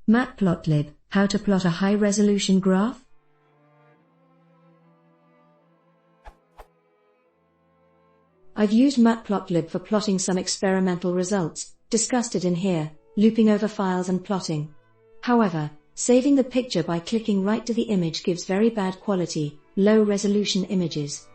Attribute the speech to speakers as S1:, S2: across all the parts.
S1: Matplotlib, how to plot a high-resolution graph? I've used Matplotlib for plotting some experimental results, discussed it in here, looping over files and plotting. However, saving the picture by clicking right to the image gives very bad quality, low-resolution images.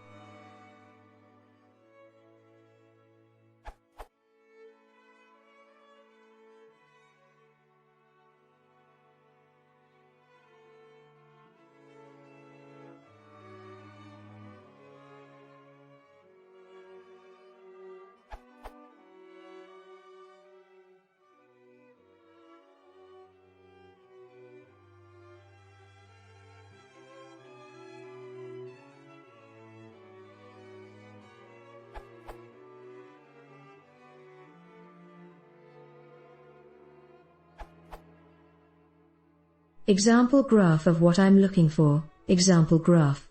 S1: Example graph of what I'm looking for. Example graph.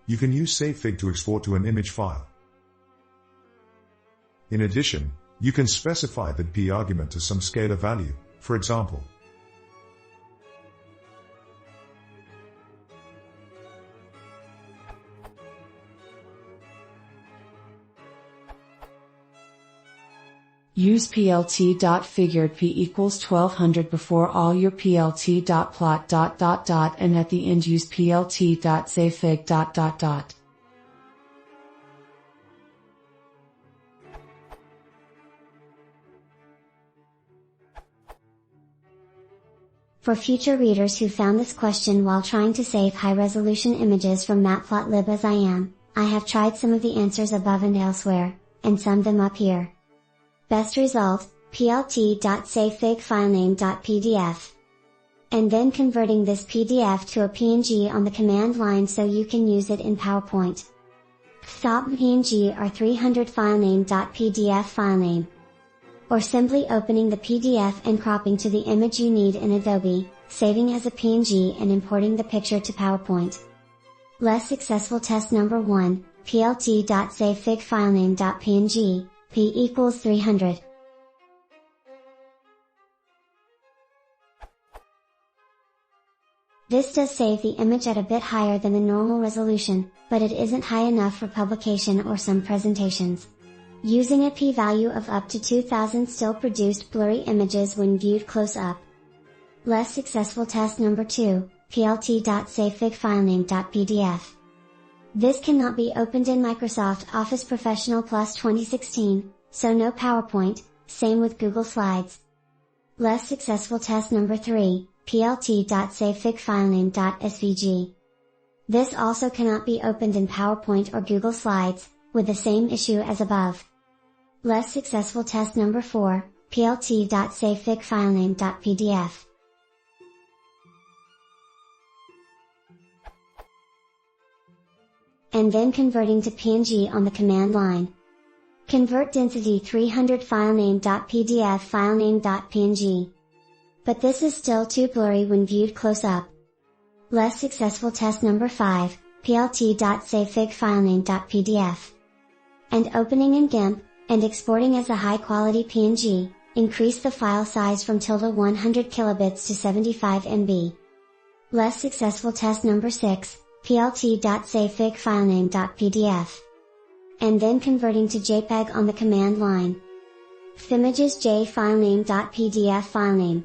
S2: You can use savefig to export to an image file. In addition, you can specify the p argument to some scalar value, for example.
S3: Use plt.figured p equals 1200 before all your plt.plot ... and at the end use plt.savefig ...
S4: For future readers who found this question while trying to save high-resolution images from Matplotlib as I am, I have tried some of the answers above and elsewhere, and summed them up here. Best result, plt.savefigfilename.pdf. And then converting this PDF to a PNG on the command line so you can use it in PowerPoint. Stop PNG or 300 filename.pdf filename. Or simply opening the PDF and cropping to the image you need in Adobe, saving as a PNG and importing the picture to PowerPoint. Less successful test number 1, plt.savefigfilename.png. P equals 300. This does save the image at a bit higher than the normal resolution, but it isn't high enough for publication or some presentations. Using a p-value of up to 2000 still produced blurry images when viewed close up. Less successful test number 2, plt.savefigfilename.pdf. This cannot be opened in Microsoft Office Professional Plus 2016, so no PowerPoint, same with Google Slides. Less successful test number 3, plt.savefigfilename.svg. This also cannot be opened in PowerPoint or Google Slides, with the same issue as above. Less successful test number 4, plt.savefigfilename.pdf. And then converting to PNG on the command line. Convert density 300 filename.pdf filename.png. But this is still too blurry when viewed close up. Less successful test number 5, plt.savefigfilename.pdf. And opening in GIMP, and exporting as a high-quality PNG, increase the file size from ~100 kilobits to 75 MB. Less successful test number 6, plt.savefigfilename.pdf. And then converting to JPEG on the command line. Fimages jfilename.pdf filename.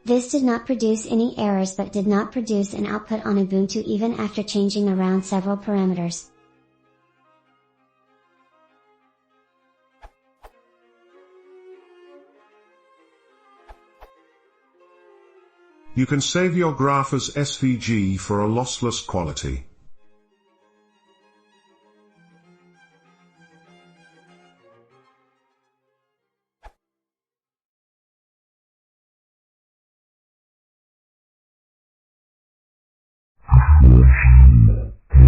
S4: This did not produce any errors but did not produce an output on Ubuntu even after changing around several parameters.
S2: You can save your graph as SVG for a lossless quality.
S5: Yes,